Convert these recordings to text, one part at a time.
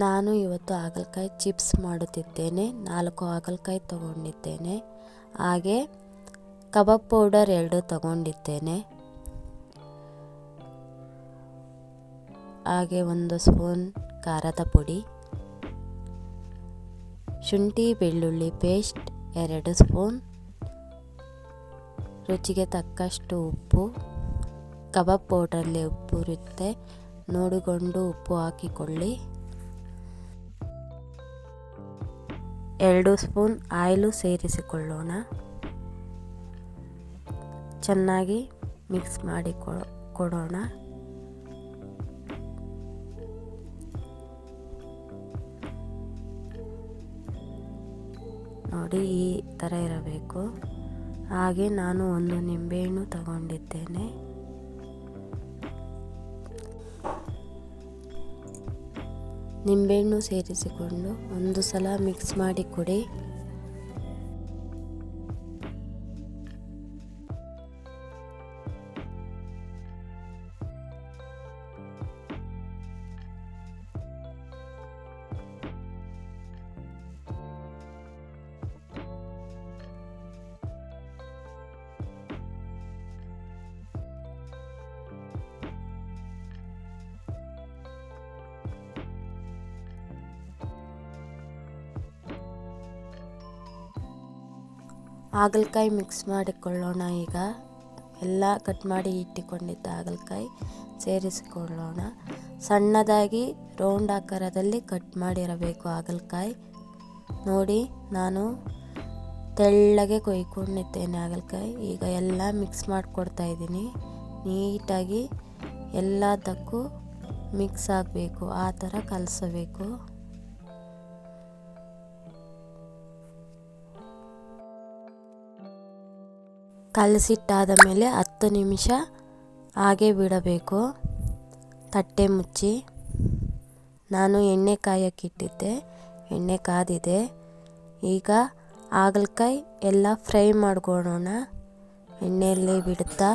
ನಾನು ಇವತ್ತು ಹಾಗಲಕಾಯಿ ಚಿಪ್ಸ್ ಮಾಡುತ್ತಿದ್ದೇನೆ. 4 ಹಾಗಲಕಾಯಿ ತಗೊಂಡಿದ್ದೇನೆ. ಹಾಗೆ ಕಬಾಬ್ ಪೌಡರ್ 2 ತಗೊಂಡಿದ್ದೇನೆ. ಹಾಗೆ 1 ಸ್ಪೂನ್ ಖಾರದ ಪುಡಿ, ಶುಂಠಿ ಬೆಳ್ಳುಳ್ಳಿ ಪೇಸ್ಟ್ 2 ಸ್ಪೂನ್, ರುಚಿಗೆ ತಕ್ಕಷ್ಟು ಉಪ್ಪು. ಕಬಾಬ್ ಪೌಡ್ರಲ್ಲಿ ಉಪ್ಪು ಇರುತ್ತೆ, ನೋಡಿಕೊಂಡು ಉಪ್ಪು ಹಾಕಿಕೊಳ್ಳಿ. 2 ಸ್ಪೂನ್ ಆಯಿಲು ಸೇರಿಸಿಕೊಳ್ಳೋಣ. ಚೆನ್ನಾಗಿ ಮಿಕ್ಸ್ ಮಾಡಿ ಕೊಡೋಣ. ನೋಡಿ ಈ ಥರ ಇರಬೇಕು. ಹಾಗೆ ನಾನು 1 ನಿಂಬೆಹಣ್ಣು ತಗೊಂಡಿದ್ದೇನೆ. ನಿಂಬೆಹಣ್ಣು ಸೇರಿಸಿಕೊಂಡು ಒಂದು ಸಲ ಮಿಕ್ಸ್ ಮಾಡಿ ಕೊಡಿ. ಹಾಗಲಕಾಯಿ ಮಿಕ್ಸ್ ಮಾಡಿಕೊಳ್ಳೋಣ. ಈಗ ಎಲ್ಲ ಕಟ್ ಮಾಡಿ ಇಟ್ಟುಕೊಂಡಿದ್ದ ಹಾಗಲಕಾಯಿ ಸೇರಿಸಿಕೊಳ್ಳೋಣ. ಸಣ್ಣದಾಗಿ ರೌಂಡ್ ಆಕಾರದಲ್ಲಿ ಕಟ್ ಮಾಡಿರಬೇಕು ಹಾಗಲಕಾಯಿ. ನೋಡಿ ನಾನು ತೆಳ್ಳಗೆ ಕೊಯ್ಕೊಂಡಿದ್ದೇನೆ ಹಾಗಲಕಾಯಿ. ಈಗ ಎಲ್ಲ ಮಿಕ್ಸ್ ಮಾಡಿಕೊಡ್ತಾ ಇದ್ದೀನಿ. ನೀಟಾಗಿ ಎಲ್ಲದಕ್ಕೂ ಮಿಕ್ಸ್ ಆಗಬೇಕು, ಆ ಥರ ಕಲಸಬೇಕು. ಕಲಸಿಟ್ಟಾದ ಮೇಲೆ 10 ನಿಮಿಷ ಹಾಗೆ ಬಿಡಬೇಕು, ತಟ್ಟೆ ಮುಚ್ಚಿ. ನಾನು ಎಣ್ಣೆ ಕಾಯಕ್ಕಿಟ್ಟಿದ್ದೆ, ಎಣ್ಣೆ ಕಾದಿದೆ. ಈಗ ಹಾಗಲಕಾಯಿ ಎಲ್ಲ ಫ್ರೈ ಮಾಡ್ಕೊಳ್ಳೋಣ ಎಣ್ಣೆಯಲ್ಲಿ ಬಿಡುತ್ತಾ.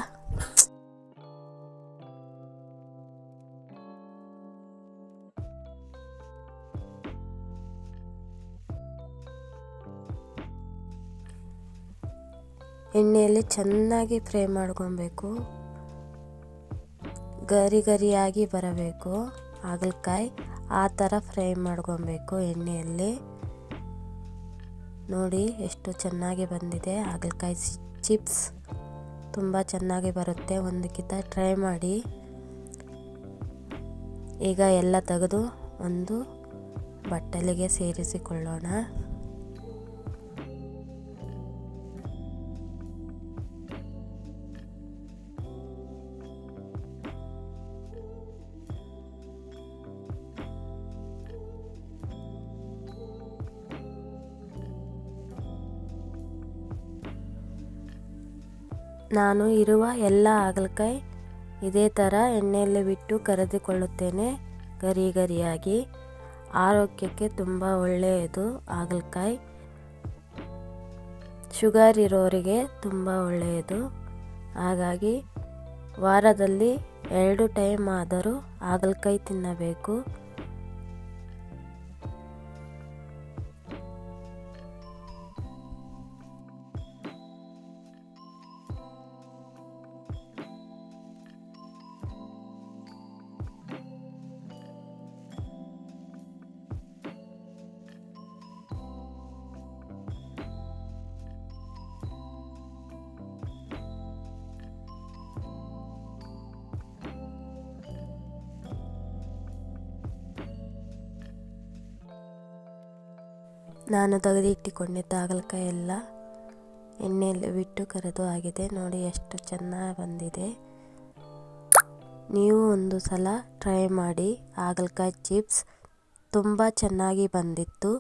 ಎಣ್ಣೆಯಲ್ಲಿ ಚೆನ್ನಾಗಿ ಫ್ರೈ ಮಾಡ್ಕೊಬೇಕು, ಗರಿ ಗರಿಯಾಗಿ ಬರಬೇಕು ಹಾಗಲಕಾಯಿ. ಆ ಥರ ಫ್ರೈ ಮಾಡ್ಕೊಬೇಕು ಎಣ್ಣೆಯಲ್ಲಿ. ನೋಡಿ ಎಷ್ಟು ಚೆನ್ನಾಗಿ ಬಂದಿದೆ ಹಾಗಲಕಾಯಿ ಚಿಪ್ಸ್. ತುಂಬ ಚೆನ್ನಾಗಿ ಬರುತ್ತೆ, ಒಂದಕ್ಕಿಂತ ಟ್ರೈ ಮಾಡಿ. ಈಗ ಎಲ್ಲ ತೆಗೆದು ಒಂದು ಬಟ್ಟಲಿಗೆ ಸೇರಿಸಿಕೊಳ್ಳೋಣ. ನಾನು ಇರುವ ಎಲ್ಲ ಹಾಗಲಕಾಯಿ ಇದೇ ಥರ ಎಣ್ಣೆಯಲ್ಲಿ ಬಿಟ್ಟು ಕರೆದುಕೊಳ್ಳುತ್ತೇನೆ, ಗರಿ ಗರಿಯಾಗಿ. ಆರೋಗ್ಯಕ್ಕೆ ತುಂಬ ಒಳ್ಳೆಯದು ಹಾಗಲಕಾಯಿ. ಶುಗರ್ ಇರೋರಿಗೆ ತುಂಬ ಒಳ್ಳೆಯದು. ಹಾಗಾಗಿ ವಾರದಲ್ಲಿ 2 ಟೈಮ್ ಆದರೂ ಹಾಗಲಕಾಯಿ ತಿನ್ನಬೇಕು. ನಾನು ತೆಗೆದಿಟ್ಟುಕೊಂಡಿದ್ದ ಹಾಗಲಕಾಯಿ ಎಲ್ಲ ಎಣ್ಣೆಯಲ್ಲಿ ಬಿಟ್ಟು ಕರೆದು ಆಗಿದೆ. ನೋಡಿ ಎಷ್ಟು ಚೆನ್ನಾಗಿ ಬಂದಿದೆ. ನೀವು ಒಂದು ಸಲ ಟ್ರೈ ಮಾಡಿ ಹಾಗಲಕಾಯಿ ಚಿಪ್ಸ್. ತುಂಬ ಚೆನ್ನಾಗಿ ಬಂದಿತ್ತು.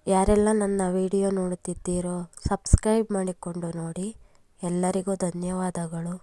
ಯಾರೆಲ್ಲ ನನ್ನ ವಿಡಿಯೋ ನೋಡುತ್ತಿದ್ದೀರೋ ಸಬ್ಸ್ಕ್ರೈಬ್ ಮಾಡಿಕೊಂಡು ನೋಡಿ. ಎಲ್ಲರಿಗೂ ಧನ್ಯವಾದಗಳು.